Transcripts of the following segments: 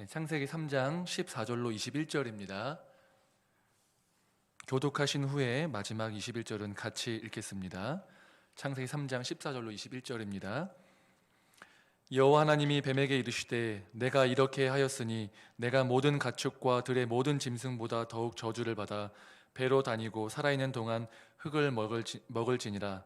창세기 3장 14절로 21절입니다. 교독하신 후에 마지막 21절은 같이 읽겠습니다. 창세기 3장 14절로 21절입니다. 여호와 하나님이 뱀에게 이르시되 내가 이렇게 하였으니 내가 모든 가축과 들의 모든 짐승보다 더욱 저주를 받아 배로 다니고 살아있는 동안 흙을 먹을지니라.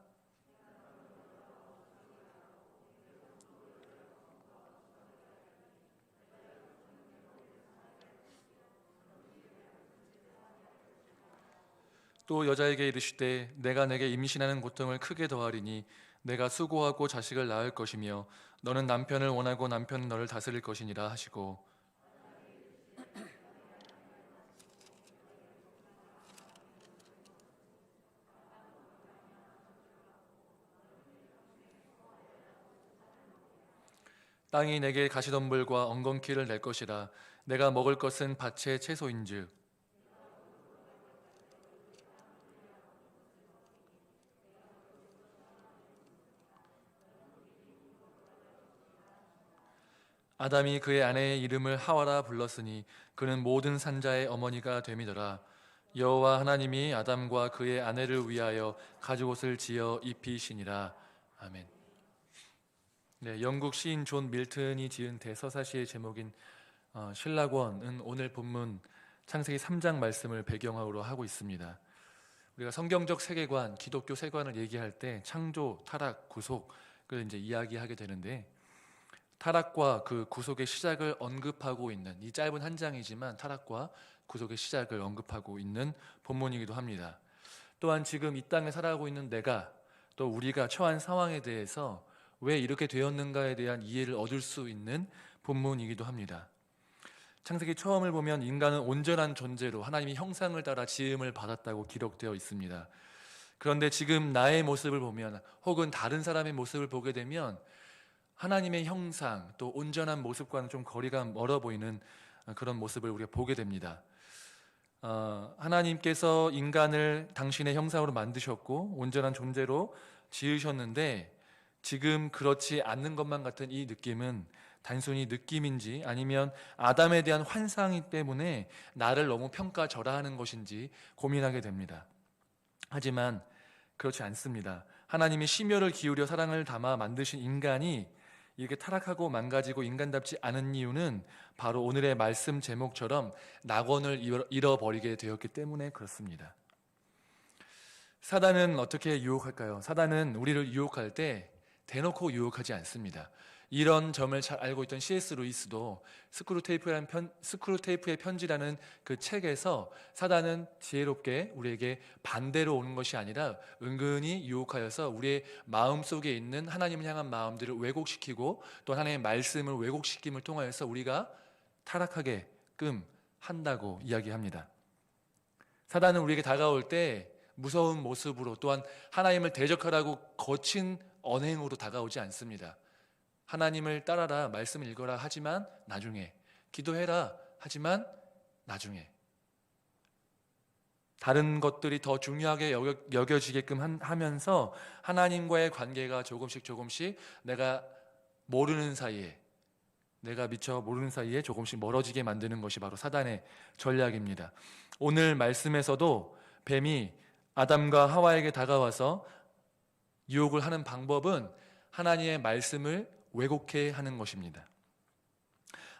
또 여자에게 이르시되 내가 내게 임신하는 고통을 크게 더하리니 내가 수고하고 자식을 낳을 것이며 너는 남편을 원하고 남편은 너를 다스릴 것이니라 하시고, 땅이 내게 가시덤불과 엉겅퀴를 낼 것이라. 내가 먹을 것은 밭의 채소인즉 아담이 그의 아내의 이름을 하와라 불렀으니 그는 모든 산자의 어머니가 됨이더라. 여호와 하나님이 아담과 그의 아내를 위하여 가죽옷을 지어 입히시니라. 아멘. 네, 영국 시인 존 밀턴이 지은 대서사시의 제목인 신라권은 오늘 본문 창세기 3장 말씀을 배경으로 하고 있습니다. 우리가 성경적 세계관, 기독교 세계관을 얘기할 때 창조, 타락, 구속을 이제 이야기하게 되는데, 타락과 그 구속의 시작을 언급하고 있는, 이 짧은 한 장이지만 타락과 구속의 시작을 언급하고 있는 본문이기도 합니다. 또한 지금 이 땅에 살아가고 있는 내가, 또 우리가 처한 상황에 대해서 왜 이렇게 되었는가에 대한 이해를 얻을 수 있는 본문이기도 합니다. 창세기 처음을 보면 인간은 온전한 존재로 하나님의 형상을 따라 지음을 받았다고 기록되어 있습니다. 그런데 지금 나의 모습을 보면, 혹은 다른 사람의 모습을 보게 되면 하나님의 형상, 또 온전한 모습과는 좀 거리가 멀어 보이는 그런 모습을 우리가 보게 됩니다. 하나님께서 인간을 당신의 형상으로 만드셨고 온전한 존재로 지으셨는데, 지금 그렇지 않는 것만 같은 이 느낌은 단순히 느낌인지 아니면 아담에 대한 환상이 때문에 나를 너무 평가절하하는 것인지 고민하게 됩니다. 하지만 그렇지 않습니다. 하나님이 심혈을 기울여 사랑을 담아 만드신 인간이 이렇게 타락하고 망가지고 인간답지 않은 이유는 바로 오늘의 말씀 제목처럼 낙원을 잃어버리게 되었기 때문에 그렇습니다. 사단은 어떻게 유혹할까요? 사단은 우리를 유혹할 때 대놓고 유혹하지 않습니다. 이런 점을 잘 알고 있던 C.S. 루이스도 스크루테이프의 편지라는 그 책에서 사단은 지혜롭게 우리에게 반대로 오는 것이 아니라 은근히 유혹하여서 우리의 마음속에 있는 하나님을 향한 마음들을 왜곡시키고 또 하나님의 말씀을 왜곡시킴을 통하여서 우리가 타락하게끔 한다고 이야기합니다. 사단은 우리에게 다가올 때 무서운 모습으로, 또한 하나님을 대적하라고 거친 언행으로 다가오지 않습니다. 하나님을 따라라, 말씀을 읽어라 하지만 나중에, 기도해라 하지만 나중에, 다른 것들이 더 중요하게 여겨지게끔 하면서 하나님과의 관계가 조금씩 내가 모르는 사이에, 내가 미처 모르는 사이에 조금씩 멀어지게 만드는 것이 바로 사단의 전략입니다. 오늘 말씀에서도 뱀이 아담과 하와에게 다가와서 유혹을 하는 방법은 하나님의 말씀을 왜곡해 하는 것입니다.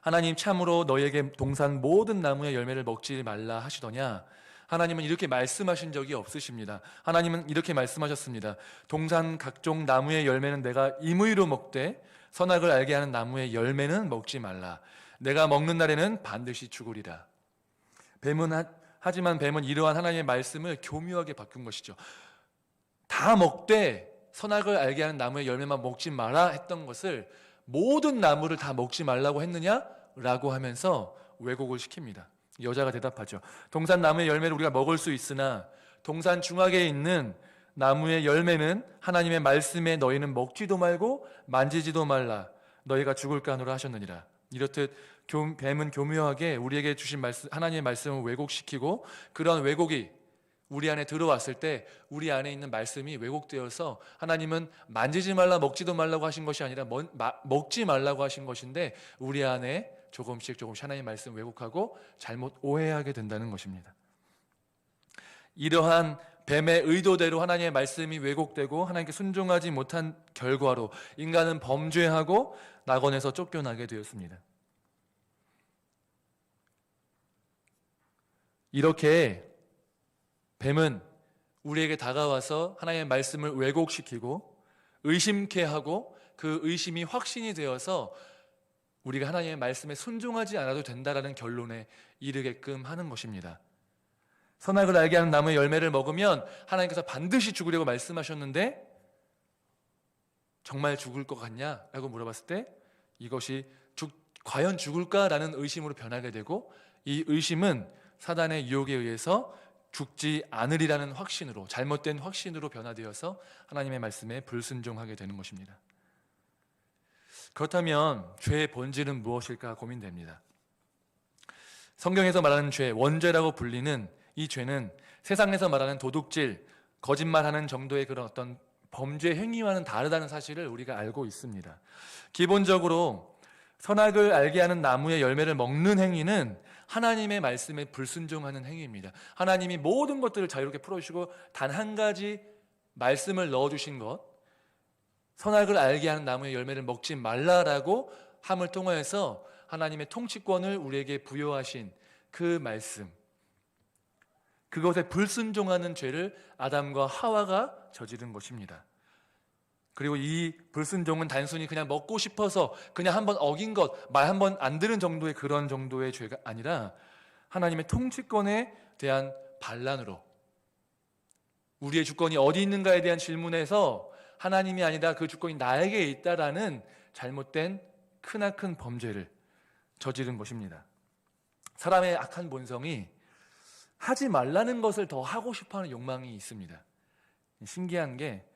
하나님 참으로 너희에게 동산 모든 나무의 열매를 먹지 말라 하시더냐? 하나님은 이렇게 말씀하신 적이 없으십니다. 하나님은 이렇게 말씀하셨습니다. 동산 각종 나무의 열매는 내가 임의로 먹되 선악을 알게 하는 나무의 열매는 먹지 말라. 내가 먹는 날에는 반드시 죽으리라. 하지만 뱀은 이러한 하나님의 말씀을 교묘하게 바꾼 것이죠. 다 먹되 선악을 알게 하는 나무의 열매만 먹지 마라 했던 것을 모든 나무를 다 먹지 말라고 했느냐? 라고 하면서 왜곡을 시킵니다. 여자가 대답하죠. 동산 나무의 열매를 우리가 먹을 수 있으나 동산 중앙에 있는 나무의 열매는 하나님의 말씀에 너희는 먹지도 말고 만지지도 말라. 너희가 죽을까 하노라 하셨느니라. 이렇듯 뱀은 교묘하게 우리에게 주신 하나님의 말씀을 왜곡시키고, 그런 왜곡이 우리 안에 들어왔을 때 우리 안에 있는 말씀이 왜곡되어서 하나님은 만지지 말라, 먹지도 말라고 하신 것이 아니라 먹지 말라고 하신 것인데 우리 안에 조금씩 하나님의 말씀 왜곡하고 잘못 오해하게 된다는 것입니다. 이러한 뱀의 의도대로 하나님의 말씀이 왜곡되고 하나님께 순종하지 못한 결과로 인간은 범죄하고 낙원에서 쫓겨나게 되었습니다. 이렇게 뱀은 우리에게 다가와서 하나님의 말씀을 왜곡시키고 의심케 하고 그 의심이 확신이 되어서 우리가 하나님의 말씀에 순종하지 않아도 된다라는 결론에 이르게끔 하는 것입니다. 선악을 알게 하는 나무의 열매를 먹으면 하나님께서 반드시 죽으려고 말씀하셨는데 정말 죽을 것 같냐? 라고 물어봤을 때 이것이 과연 죽을까라는 의심으로 변하게 되고, 이 의심은 사단의 유혹에 의해서 죽지 않으리라는 확신으로, 잘못된 확신으로 변화되어서 하나님의 말씀에 불순종하게 되는 것입니다. 그렇다면 죄의 본질은 무엇일까 고민됩니다. 성경에서 말하는 죄, 원죄라고 불리는 이 죄는 세상에서 말하는 도둑질, 거짓말하는 정도의 그런 어떤 범죄 행위와는 다르다는 사실을 우리가 알고 있습니다. 기본적으로 선악을 알게 하는 나무의 열매를 먹는 행위는 하나님의 말씀에 불순종하는 행위입니다. 하나님이 모든 것들을 자유롭게 풀어주시고 단 한 가지 말씀을 넣어주신 것, 선악을 알게 하는 나무의 열매를 먹지 말라라고 함을 통하여서 하나님의 통치권을 우리에게 부여하신 그 말씀, 그것에 불순종하는 죄를 아담과 하와가 저지른 것입니다. 그리고 이 불순종은 단순히 그냥 먹고 싶어서 그냥 한번 어긴 것, 말 한번 안 들은 정도의 그런 정도의 죄가 아니라 하나님의 통치권에 대한 반란으로, 우리의 주권이 어디 있는가에 대한 질문에서 하나님이 아니다, 그 주권이 나에게 있다라는 잘못된 크나큰 범죄를 저지른 것입니다. 사람의 악한 본성이 하지 말라는 것을 더 하고 싶어하는 욕망이 있습니다. 신기한 게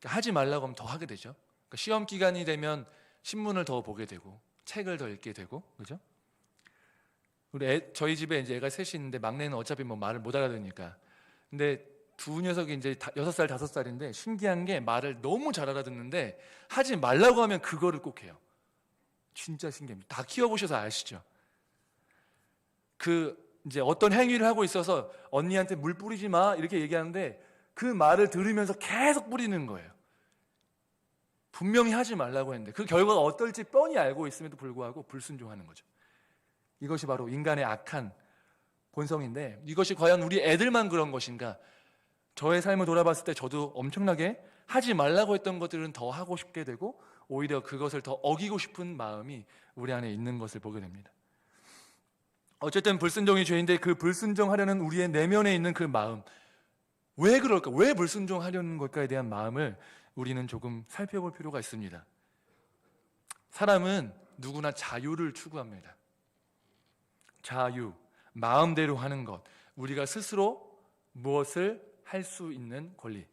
하지 말라고 하면 더 하게 되죠. 그러니까 시험 기간이 되면 신문을 더 보게 되고 책을 더 읽게 되고, 그죠? 저희 집에 이제 애가 셋이 있는데 막내는 어차피 뭐 말을 못 알아듣으니까. 근데 두 녀석이 이제 6살, 5살인데 신기한 게 말을 너무 잘 알아듣는데 하지 말라고 하면 그거를 꼭 해요. 진짜 신기합니다. 다 키워보셔서 아시죠? 이제 어떤 행위를 하고 있어서 언니한테 물 뿌리지 마 이렇게 얘기하는데 그 말을 들으면서 계속 뿌리는 거예요. 분명히 하지 말라고 했는데 그 결과가 어떨지 뻔히 알고 있음에도 불구하고 불순종하는 거죠. 이것이 바로 인간의 악한 본성인데, 이것이 과연 우리 애들만 그런 것인가? 저의 삶을 돌아봤을 때 저도 엄청나게 하지 말라고 했던 것들은 더 하고 싶게 되고 오히려 그것을 더 어기고 싶은 마음이 우리 안에 있는 것을 보게 됩니다. 어쨌든 불순종이 죄인데 그 불순종하려는 우리의 내면에 있는 그 마음, 왜 그럴까? 왜 불순종하려는 걸까에 대한 마음을 우리는 조금 살펴볼 필요가 있습니다. 사람은 누구나 자유를 추구합니다. 자유, 마음대로 하는 것, 우리가 스스로 무엇을 할 수 있는 권리.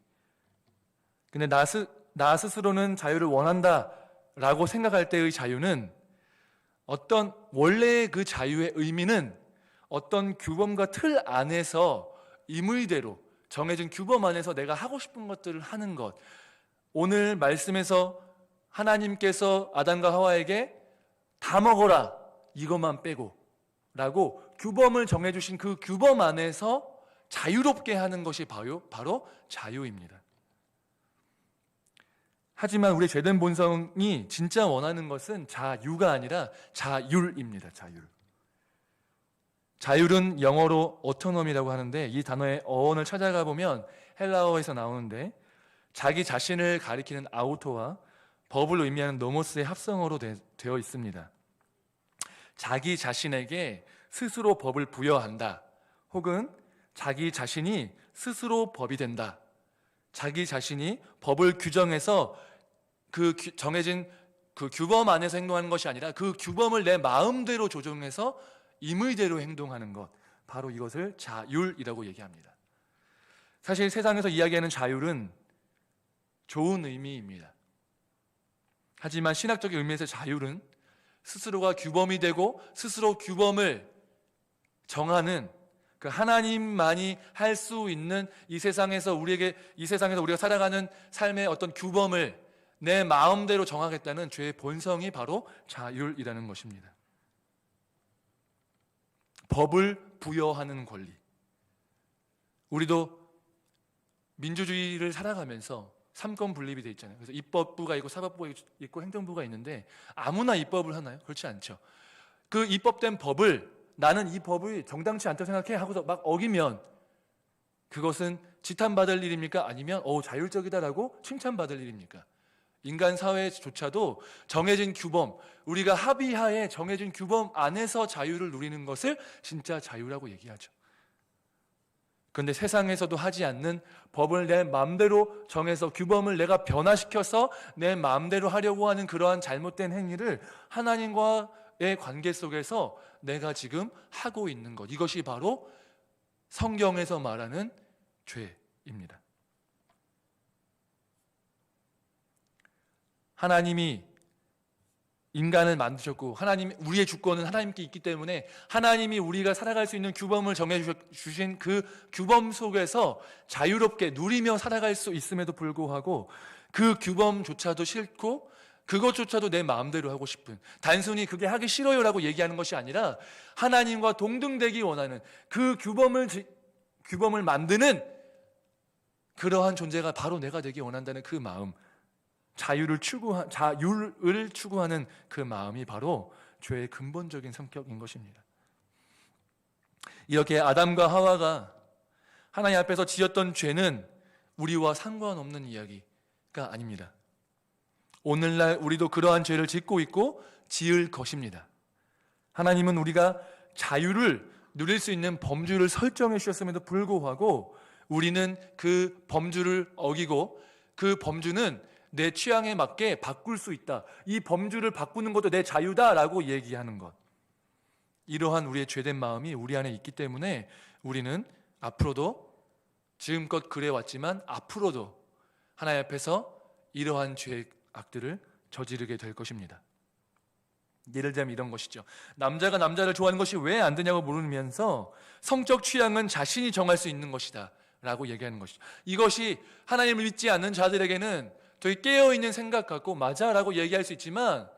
근데 나 스스로는 자유를 원한다라고 생각할 때의 자유는 원래의 그 자유의 의미는 어떤 규범과 틀 안에서 임의대로 정해진 규범 안에서 내가 하고 싶은 것들을 하는 것. 오늘 말씀에서 하나님께서 아담과 하와에게 다 먹어라, 이것만 빼고 라고 규범을 정해주신 그 규범 안에서 자유롭게 하는 것이 바로 자유입니다. 하지만 우리의 죄된 본성이 진짜 원하는 것은 자유가 아니라 자율입니다. 자율은 영어로 autonomy라고 하는데, 이 단어의 어원을 찾아가 보면 헬라어에서 나오는데 자기 자신을 가리키는 아우토와 법을 의미하는 노모스의 합성어로 되어 있습니다. 자기 자신에게 스스로 법을 부여한다, 혹은 자기 자신이 스스로 법이 된다. 자기 자신이 법을 규정해서 정해진 그 규범 안에서 행동하는 것이 아니라 그 규범을 내 마음대로 조정해서 임의대로 행동하는 것, 바로 이것을 자율이라고 얘기합니다. 사실 세상에서 이야기하는 자율은 좋은 의미입니다. 하지만 신학적인 의미에서 자율은 스스로가 규범이 되고 스스로 규범을 정하는, 그 하나님만이 할 수 있는 이 세상에서 우리가 살아가는 삶의 어떤 규범을 내 마음대로 정하겠다는 죄의 본성이 바로 자율이라는 것입니다. 법을 부여하는 권리. 우리도 민주주의를 살아가면서 삼권 분립이 돼 있잖아요. 그래서 입법부가 있고 사법부가 있고 행정부가 있는데 아무나 입법을 하나요? 그렇지 않죠. 그 입법된 법을 나는 이 법이 정당치 않다고 생각해 하고서 막 어기면 그것은 지탄받을 일입니까? 아니면 자율적이다라고 칭찬받을 일입니까? 인간 사회조차도 정해진 규범, 우리가 합의하에 정해진 규범 안에서 자유를 누리는 것을 진짜 자유라고 얘기하죠. 그런데 세상에서도 하지 않는 법을 내 마음대로 정해서 규범을 내가 변화시켜서 내 마음대로 하려고 하는 그러한 잘못된 행위를 하나님과의 관계 속에서 내가 지금 하고 있는 것, 이것이 바로 성경에서 말하는 죄입니다. 하나님이 인간을 만드셨고 우리의 주권은 하나님께 있기 때문에 하나님이 우리가 살아갈 수 있는 규범을 정해주신 그 규범 속에서 자유롭게 누리며 살아갈 수 있음에도 불구하고 그 규범조차도 싫고 그것조차도 내 마음대로 하고 싶은, 단순히 그게 하기 싫어요라고 얘기하는 것이 아니라 하나님과 동등되기 원하는 그 규범을 만드는 그러한 존재가 바로 내가 되기 원한다는 그 마음, 자유를 추구하는 그 마음이 바로 죄의 근본적인 성격인 것입니다. 이렇게 아담과 하와가 하나님 앞에서 지었던 죄는 우리와 상관없는 이야기가 아닙니다. 오늘날 우리도 그러한 죄를 짓고 있고 지을 것입니다. 하나님은 우리가 자유를 누릴 수 있는 범주를 설정해 주셨음에도 불구하고 우리는 그 범주를 어기고 그 범주는 내 취향에 맞게 바꿀 수 있다, 이 범주를 바꾸는 것도 내 자유다라고 얘기하는 것, 이러한 우리의 죄된 마음이 우리 안에 있기 때문에 우리는 앞으로도 지금껏 그래왔지만 앞으로도 하나님 앞에서 이러한 죄의 악들을 저지르게 될 것입니다. 예를 들면 이런 것이죠. 남자가 남자를 좋아하는 것이 왜 안 되냐고 물으면서 성적 취향은 자신이 정할 수 있는 것이다 라고 얘기하는 것이죠. 이것이 하나님을 믿지 않는 자들에게는 되게 깨어있는 생각 같고 맞아 라고 얘기할 수 있지만,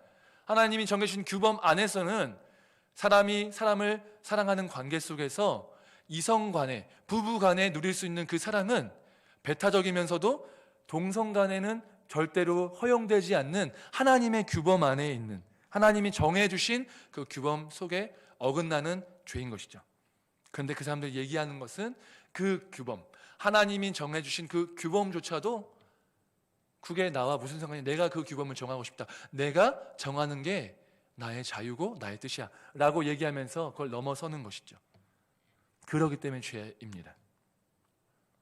하나님이 정해주신 규범 안에서는 사람이 사람을 사랑하는 관계 속에서 이성 간에, 부부 간에 누릴 수 있는 그 사랑은 배타적이면서도 동성 간에는 절대로 허용되지 않는 하나님의 규범 안에 있는, 하나님이 정해주신 그 규범 속에 어긋나는 죄인 것이죠. 그런데 그 사람들이 얘기하는 것은 그 규범, 하나님이 정해주신 그 규범조차도 그게 나와 무슨 상관이야, 내가 그 규범을 정하고 싶다, 내가 정하는 게 나의 자유고 나의 뜻이야 라고 얘기하면서 그걸 넘어서는 것이죠. 그렇기 때문에 죄입니다.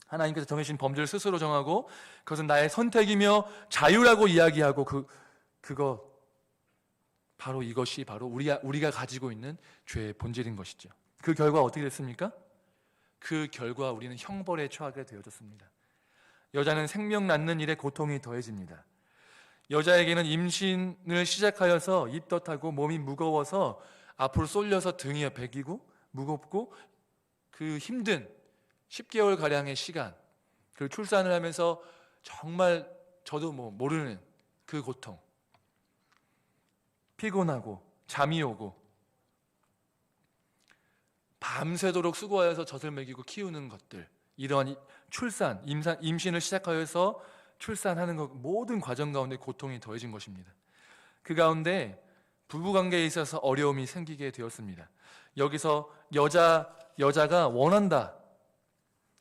하나님께서 정해주신 범죄를 스스로 정하고 그것은 나의 선택이며 자유라고 이야기하고 그거 바로 이것이 바로 우리가 가지고 있는 죄의 본질인 것이죠. 그 결과 어떻게 됐습니까? 그 결과 우리는 형벌에 처하게 되어졌습니다. 여자는 생명 낳는 일에 고통이 더해집니다. 여자에게는 임신을 시작하여서 입덧하고 몸이 무거워서 앞으로 쏠려서 등이 베기고 무겁고 그 힘든 10개월가량의 시간, 그 출산을 하면서 정말 저도 모르는 그 고통, 피곤하고 잠이 오고 밤새도록 수고하여서 젖을 먹이고 키우는 것들, 이러한 출산, 임신을 시작하여서 출산하는 것, 모든 과정 가운데 고통이 더해진 것입니다. 그 가운데 부부관계에 있어서 어려움이 생기게 되었습니다. 여기서 여자가 원한다,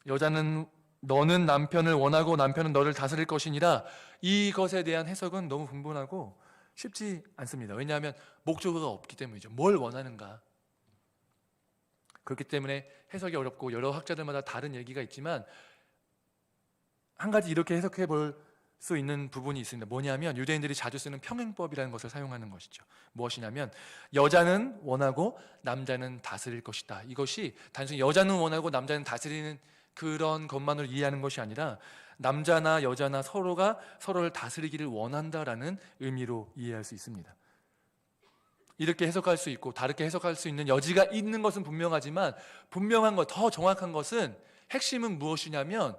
여자는 너는 남편을 원하고 남편은 너를 다스릴 것이니라, 이것에 대한 해석은 너무 분분하고 쉽지 않습니다. 왜냐하면 목적어가 없기 때문이죠. 뭘 원하는가. 그렇기 때문에 해석이 어렵고 여러 학자들마다 다른 얘기가 있지만 한 가지 이렇게 해석해 볼 수 있는 부분이 있습니다. 뭐냐면 유대인들이 자주 쓰는 평행법이라는 것을 사용하는 것이죠. 무엇이냐면 여자는 원하고 남자는 다스릴 것이다. 이것이 단순히 여자는 원하고 남자는 다스리는 그런 것만을 이해하는 것이 아니라 남자나 여자나 서로가 서로를 다스리기를 원한다라는 의미로 이해할 수 있습니다. 이렇게 해석할 수 있고 다르게 해석할 수 있는 여지가 있는 것은 분명하지만, 분명한 것, 더 정확한 것은, 핵심은 무엇이냐면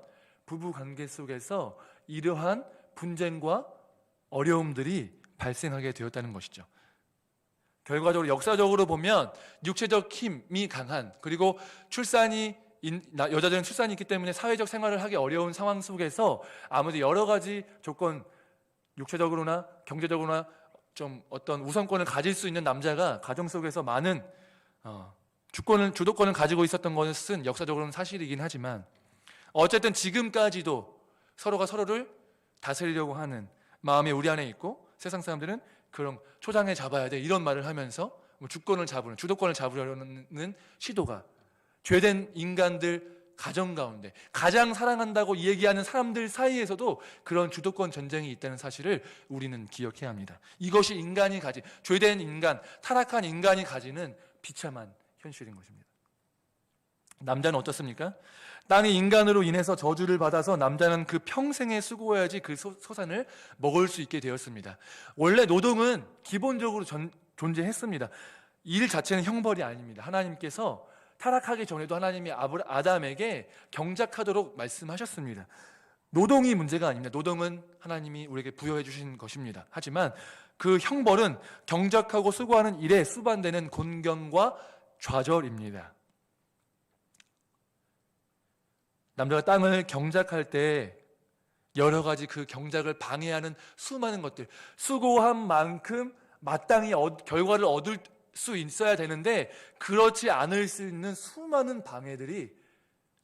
부부관계 속에서 이러한 분쟁과 어려움들이 발생하게 되었다는 것이죠. 결과적으로 역사적으로 보면 육체적 힘이 강한, 그리고 여자들은 출산이 있기 때문에 사회적 생활을 하기 어려운 상황 속에서 아무래도 여러 가지 조건, 육체적으로나 경제적으로나 좀 어떤 우선권을 가질 수 있는 남자가 가정 속에서 많은 주도권을 가지고 있었던 것은 역사적으로는 사실이긴 하지만, 어쨌든 지금까지도 서로가 서로를 다스리려고 하는 마음이 우리 안에 있고, 세상 사람들은 그런 초장에 잡아야 돼 이런 말을 하면서 주도권을 잡으려는 시도가 죄된 인간들 가정 가운데, 가장 사랑한다고 얘기하는 사람들 사이에서도 그런 주도권 전쟁이 있다는 사실을 우리는 기억해야 합니다. 이것이 인간이 가진, 죄된 인간, 타락한 인간이 가지는 비참한 현실인 것입니다. 남자는 어떻습니까? 땅이 인간으로 인해서 저주를 받아서 남자는 그 평생에 수고해야지 그 소산을 먹을 수 있게 되었습니다. 원래 노동은 기본적으로 존재했습니다. 일 자체는 형벌이 아닙니다. 하나님께서 타락하기 전에도 하나님이 아담에게 경작하도록 말씀하셨습니다. 노동이 문제가 아닙니다. 노동은 하나님이 우리에게 부여해 주신 것입니다. 하지만 그 형벌은 경작하고 수고하는 일에 수반되는 곤경과 좌절입니다. 남자가 땅을 경작할 때 여러 가지 그 경작을 방해하는 수많은 것들, 수고한 만큼 마땅히 결과를 얻을 수 있어야 되는데 그렇지 않을 수 있는 수많은 방해들이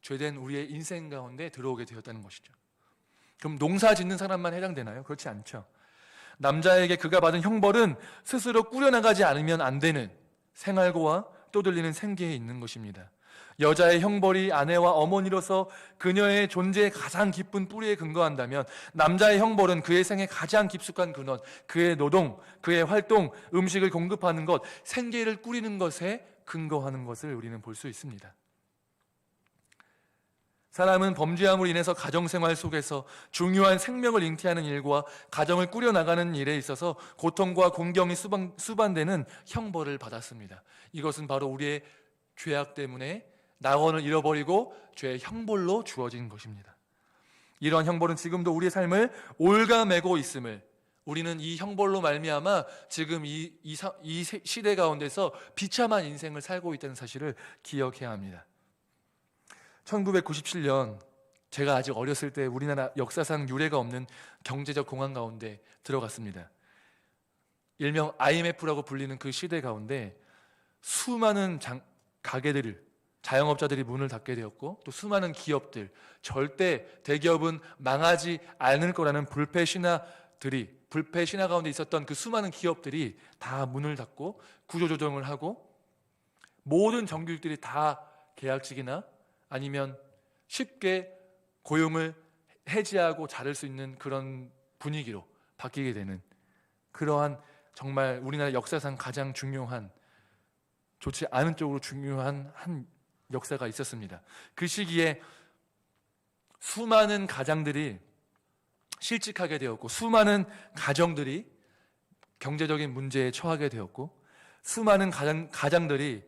죄된 우리의 인생 가운데 들어오게 되었다는 것이죠. 그럼 농사 짓는 사람만 해당되나요? 그렇지 않죠. 남자에게 그가 받은 형벌은 스스로 꾸려나가지 않으면 안 되는 생활고와 떠들리는 생계에 있는 것입니다. 여자의 형벌이 아내와 어머니로서 그녀의 존재의 가장 깊은 뿌리에 근거한다면, 남자의 형벌은 그의 생에 가장 깊숙한 근원, 그의 노동, 그의 활동, 음식을 공급하는 것, 생계를 꾸리는 것에 근거하는 것을 우리는 볼 수 있습니다. 사람은 범죄함으로 인해서 가정생활 속에서 중요한 생명을 잉태하는 일과 가정을 꾸려나가는 일에 있어서 고통과 곤경이 수반되는 형벌을 받았습니다. 이것은 바로 우리의 죄악 때문에 낙원을 잃어버리고 죄의 형벌로 주어진 것입니다. 이러한 형벌은 지금도 우리의 삶을 올가매고 있음을, 우리는 이 형벌로 말미암아 지금 이 시대 가운데서 비참한 인생을 살고 있다는 사실을 기억해야 합니다. 1997년 제가 아직 어렸을 때 우리나라 역사상 유례가 없는 경제적 공황 가운데 들어갔습니다. 일명 IMF라고 불리는 그 시대 가운데 수많은 자영업자들이 문을 닫게 되었고, 또 수많은 기업들, 절대 대기업은 망하지 않을 거라는 불패 신화 가운데 있었던 그 수많은 기업들이 다 문을 닫고 구조조정을 하고, 모든 정규직들이 다 계약직이나 아니면 쉽게 고용을 해지하고 자를 수 있는 그런 분위기로 바뀌게 되는, 그러한 정말 우리나라 역사상 가장 중요한, 좋지 않은 쪽으로 중요한 한 역사가 있었습니다. 그 시기에 수많은 가장들이 실직하게 되었고, 수많은 가정들이 경제적인 문제에 처하게 되었고, 수많은 가장들이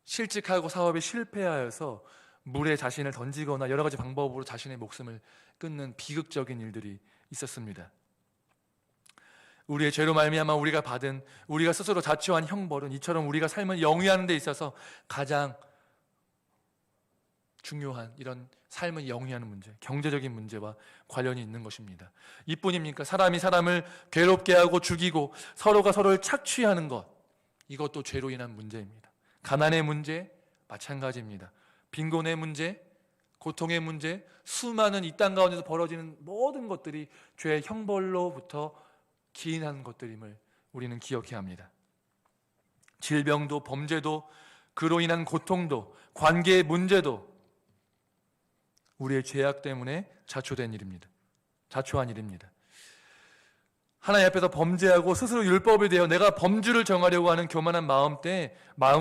실직하고 사업에 실패하여서 물에 자신을 던지거나 여러 가지 방법으로 자신의 목숨을 끊는 비극적인 일들이 있었습니다. 우리의 죄로 말미암아 우리가 스스로 자초한 형벌은 이처럼 우리가 삶을 영위하는 데 있어서 가장 중요한 이런 삶을 영위하는 문제, 경제적인 문제와 관련이 있는 것입니다. 이뿐입니까? 사람이 사람을 괴롭게 하고 죽이고 서로가 서로를 착취하는 것, 이것도 죄로 인한 문제입니다. 가난의 문제 마찬가지입니다. 빈곤의 문제, 고통의 문제, 수많은 이 땅 가운데서 벌어지는 모든 것들이 죄의 형벌로부터 기인한 것들임을 우리는 기억해야 합니다. 질병도 범죄도 그로 인한 고통도 관계의 문제도 우리의 죄악 때문에 자초한 일입니다. 하나님 앞에서 범죄하고 스스로 율법에 대해 내가 범주를 정하려고 하는 교만한 마음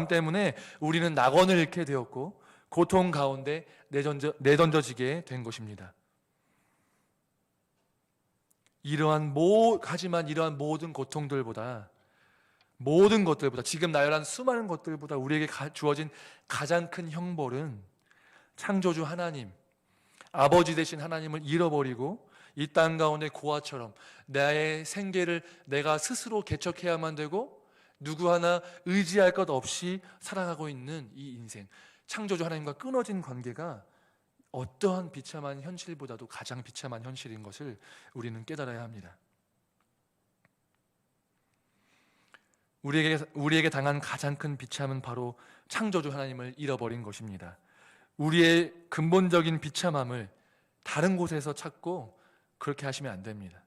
때문에 우리는 낙원을 잃게 되었고 고통 가운데 내던져지게 된 것입니다. 하지만 이러한 모든 고통들보다, 모든 것들보다, 지금 나열한 수많은 것들보다 우리에게 주어진 가장 큰 형벌은 창조주 하나님, 아버지 되신 하나님을 잃어버리고 이 땅 가운데 고아처럼 나의 생계를 내가 스스로 개척해야만 되고 누구 하나 의지할 것 없이 살아가고 있는 이 인생, 창조주 하나님과 끊어진 관계가 어떠한 비참한 현실보다도 가장 비참한 현실인 것을 우리는 깨달아야 합니다. 우리에게 당한 가장 큰 비참은 바로 창조주 하나님을 잃어버린 것입니다. 우리의 근본적인 비참함을 다른 곳에서 찾고 그렇게 하시면 안 됩니다.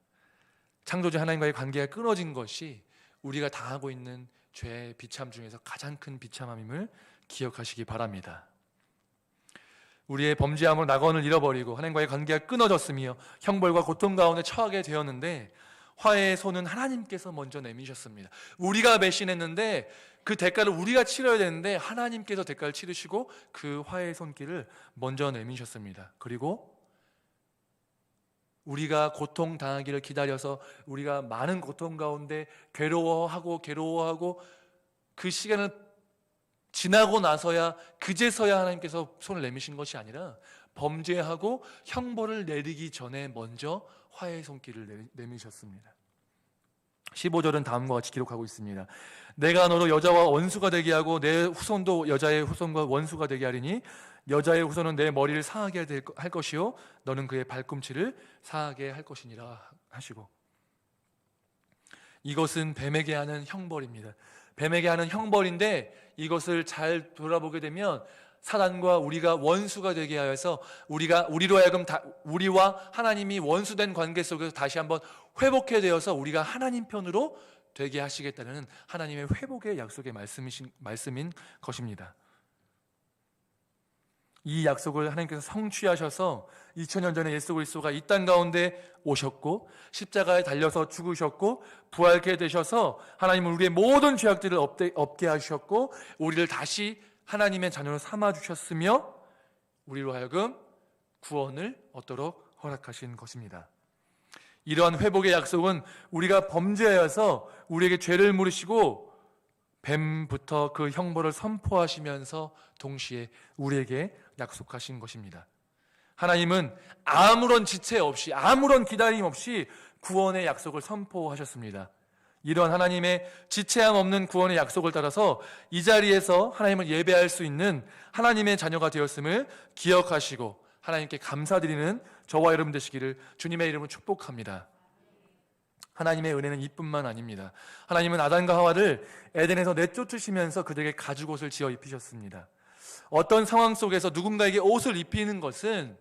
창조주 하나님과의 관계가 끊어진 것이 우리가 당하고 있는 죄의 비참 중에서 가장 큰 비참함임을 기억하시기 바랍니다. 우리의 범죄함으로 낙원을 잃어버리고 하나님과의 관계가 끊어졌으며 형벌과 고통 가운데 처하게 되었는데 화해의 손은 하나님께서 먼저 내미셨습니다. 우리가 배신했는데 그 대가를 우리가 치러야 되는데 하나님께서 대가를 치르시고 그 화해의 손길을 먼저 내미셨습니다. 그리고 우리가 고통당하기를 기다려서 우리가 많은 고통 가운데 괴로워하고 그 시간을 지나고 나서야 그제서야 하나님께서 손을 내미신 것이 아니라 범죄하고 형벌을 내리기 전에 먼저 화해의 손길을 내미셨습니다. 15절은 다음과 같이 기록하고 있습니다. 내가 너로 여자와 원수가 되게 하고 내 후손도 여자의 후손과 원수가 되게 하리니 여자의 후손은 내 머리를 상하게 할 것이요 너는 그의 발꿈치를 상하게 할 것이니라 하시고, 이것은 뱀에게 하는 형벌입니다. 뱀에게 하는 형벌인데 이것을 잘 돌아보게 되면 사단과 우리가 원수가 되게 하여서 우리로 하여금 우리와 하나님이 원수된 관계 속에서 다시 한번 회복해 되어서 우리가 하나님 편으로 되게 하시겠다는 하나님의 회복의 약속의 말씀인 것입니다. 이 약속을 하나님께서 성취하셔서 2000년 전에 예수 그리스도가 이 땅 가운데 오셨고 십자가에 달려서 죽으셨고 부활케 되셔서 하나님은 우리의 모든 죄악들을 없게 하셨고 우리를 다시 하나님의 자녀로 삼아주셨으며 우리로 하여금 구원을 얻도록 허락하신 것입니다. 이러한 회복의 약속은 우리가 범죄하여서 우리에게 죄를 물으시고 뱀부터 그 형벌을 선포하시면서 동시에 우리에게 약속하신 것입니다. 하나님은 아무런 지체 없이 아무런 기다림 없이 구원의 약속을 선포하셨습니다. 이런 하나님의 지체함 없는 구원의 약속을 따라서 이 자리에서 하나님을 예배할 수 있는 하나님의 자녀가 되었음을 기억하시고 하나님께 감사드리는 저와 여러분 되시기를 주님의 이름으로 축복합니다. 하나님의 은혜는 이뿐만 아닙니다. 하나님은 아담과 하와를 에덴에서 내쫓으시면서 그들에게 가죽옷을 지어 입히셨습니다. 어떤 상황 속에서 누군가에게 옷을 입히는 것은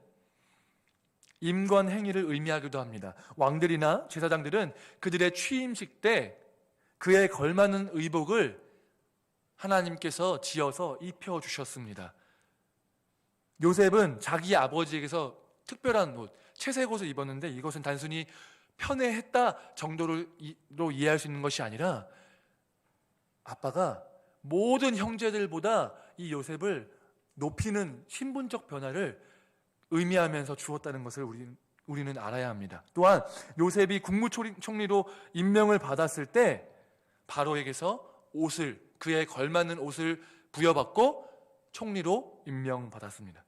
임관 행위를 의미하기도 합니다. 왕들이나 제사장들은 그들의 취임식 때 그에 걸맞는 의복을 하나님께서 지어서 입혀주셨습니다. 요셉은 자기 아버지에게서 특별한 옷, 채색 옷을 입었는데 이것은 단순히 편애했다 정도로 이해할 수 있는 것이 아니라 아빠가 모든 형제들보다 이 요셉을 높이는 신분적 변화를 의미하면서 주었다는 것을 우리는 알아야 합니다. 또한 요셉이 국무총리로 임명을 받았을 때 바로에게서 그에 걸맞는 옷을 부여받고 총리로 임명받았습니다.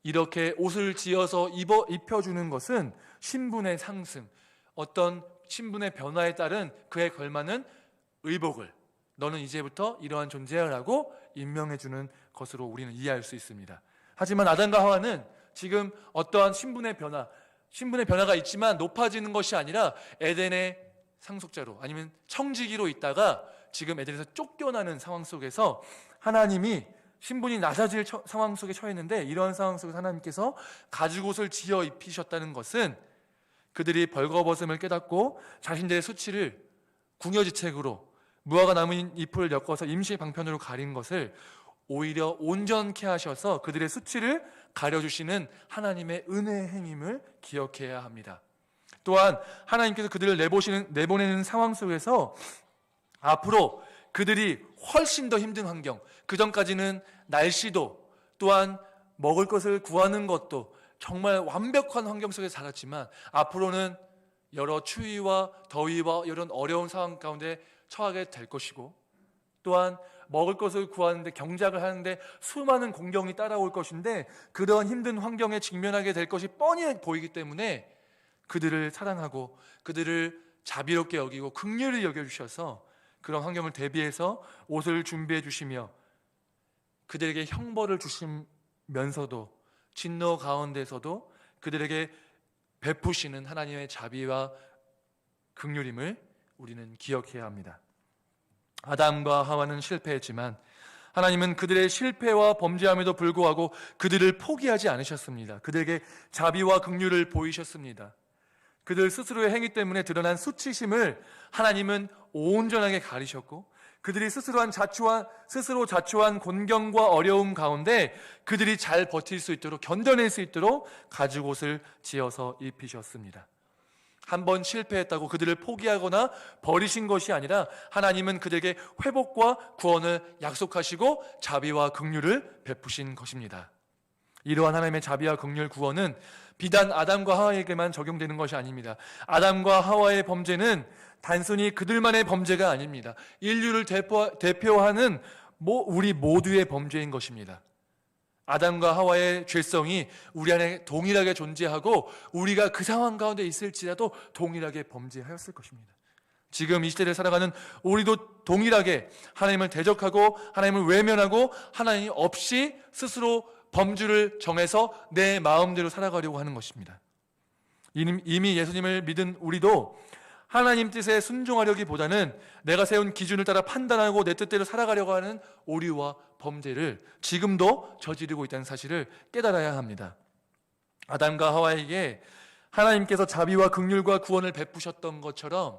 이렇게 옷을 지어서 입혀주는 것은 신분의 상승, 어떤 신분의 변화에 따른 그에 걸맞는 의복을 너는 이제부터 이러한 존재라고 임명해주는 것으로 우리는 이해할 수 있습니다. 하지만 아담과 하와는 지금 어떠한 신분의 변화가 있지만 높아지는 것이 아니라 에덴의 상속자로 아니면 청지기로 있다가 지금 에덴에서 쫓겨나는 상황 속에서 하나님이 신분이 낮아질 상황 속에 처했는데 이런 상황 속에서 하나님께서 가죽옷을 지어 입히셨다는 것은 그들이 벌거벗음을 깨닫고 자신들의 수치를 궁여지책으로 무화과 나무 잎을 엮어서 임시 방편으로 가린 것을 오히려 온전케 하셔서 그들의 수치를 가려주시는 하나님의 은혜의 행임을 기억해야 합니다. 또한 하나님께서 그들을 내보내는 상황 속에서 앞으로 그들이 훨씬 더 힘든 환경, 그전까지는 날씨도 또한 먹을 것을 구하는 것도 정말 완벽한 환경 속에 살았지만 앞으로는 여러 추위와 더위와 이런 어려운 상황 가운데 처하게 될 것이고 또한 먹을 것을 구하는데 경작을 하는데 수많은 공경이 따라올 것인데 그런 힘든 환경에 직면하게 될 것이 뻔히 보이기 때문에 그들을 사랑하고 그들을 자비롭게 여기고 긍휼히 여겨주셔서 그런 환경을 대비해서 옷을 준비해 주시며 그들에게 형벌을 주시면서도 진노 가운데서도 그들에게 베푸시는 하나님의 자비와 긍휼임을 우리는 기억해야 합니다. 아담과 하와는 실패했지만 하나님은 그들의 실패와 범죄함에도 불구하고 그들을 포기하지 않으셨습니다. 그들에게 자비와 긍휼을 보이셨습니다. 그들 스스로의 행위 때문에 드러난 수치심을 하나님은 온전하게 가리셨고 그들이 스스로 자초한 곤경과 어려움 가운데 그들이 잘 버틸 수 있도록 견뎌낼 수 있도록 가죽옷을 지어서 입히셨습니다. 한번 실패했다고 그들을 포기하거나 버리신 것이 아니라 하나님은 그들에게 회복과 구원을 약속하시고 자비와 긍휼을 베푸신 것입니다. 이러한 하나님의 자비와 긍휼 구원은 비단 아담과 하와에게만 적용되는 것이 아닙니다. 아담과 하와의 범죄는 단순히 그들만의 범죄가 아닙니다. 인류를 대표하는 우리 모두의 범죄인 것입니다. 아담과 하와의 죄성이 우리 안에 동일하게 존재하고 우리가 그 상황 가운데 있을지라도 동일하게 범죄하였을 것입니다. 지금 이 시대를 살아가는 우리도 동일하게 하나님을 대적하고 하나님을 외면하고 하나님 없이 스스로 범주를 정해서 내 마음대로 살아가려고 하는 것입니다. 이미 예수님을 믿은 우리도 하나님 뜻에 순종하려기보다는 내가 세운 기준을 따라 판단하고 내 뜻대로 살아가려고 하는 오류와 범죄를 지금도 저지르고 있다는 사실을 깨달아야 합니다. 아담과 하와에게 하나님께서 자비와 긍휼과 구원을 베푸셨던 것처럼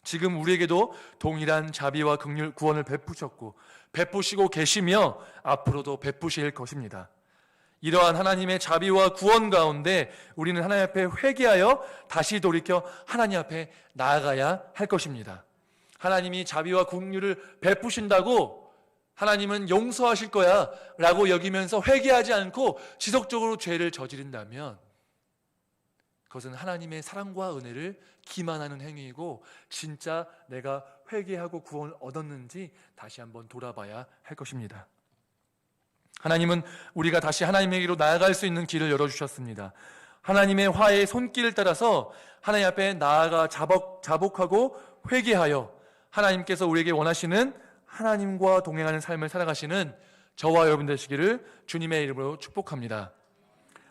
지금 우리에게도 동일한 자비와 긍휼 구원을 베푸시고 계시며 앞으로도 베푸실 것입니다. 이러한 하나님의 자비와 구원 가운데 우리는 하나님 앞에 회개하여 다시 돌이켜 하나님 앞에 나아가야 할 것입니다. 하나님이 자비와 긍휼을 베푸신다고 하나님은 용서하실 거야 라고 여기면서 회개하지 않고 지속적으로 죄를 저지른다면 그것은 하나님의 사랑과 은혜를 기만하는 행위이고 진짜 내가 회개하고 구원을 얻었는지 다시 한번 돌아봐야 할 것입니다. 하나님은 우리가 다시 하나님에게로 나아갈 수 있는 길을 열어주셨습니다. 하나님의 화의 손길을 따라서 하나님 앞에 나아가 자복하고 회개하여 하나님께서 우리에게 원하시는 하나님과 동행하는 삶을 살아가시는 저와 여러분 되시기를 주님의 이름으로 축복합니다.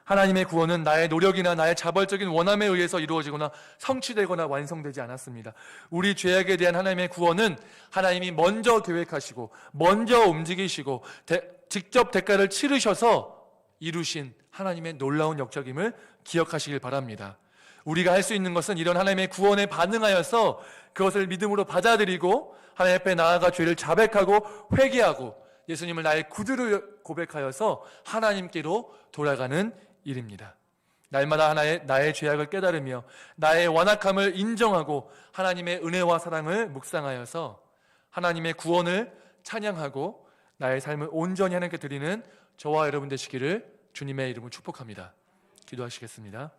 하나님의 구원은 나의 노력이나 나의 자발적인 원함에 의해서 이루어지거나 성취되거나 완성되지 않았습니다. 우리 죄악에 대한 하나님의 구원은 하나님이 먼저 계획하시고 먼저 움직이시고 직접 대가를 치르셔서 이루신 하나님의 놀라운 역작임을 기억하시길 바랍니다. 우리가 할 수 있는 것은 이런 하나님의 구원에 반응하여서 그것을 믿음으로 받아들이고 하나님 앞에 나아가 죄를 자백하고 회개하고 예수님을 나의 구주로 고백하여서 하나님께로 돌아가는 일입니다. 날마다 나의 죄악을 깨달으며 나의 완악함을 인정하고 하나님의 은혜와 사랑을 묵상하여서 하나님의 구원을 찬양하고 나의 삶을 온전히 하나님께 드리는 저와 여러분 되시기를 주님의 이름으로 축복합니다. 기도하시겠습니다.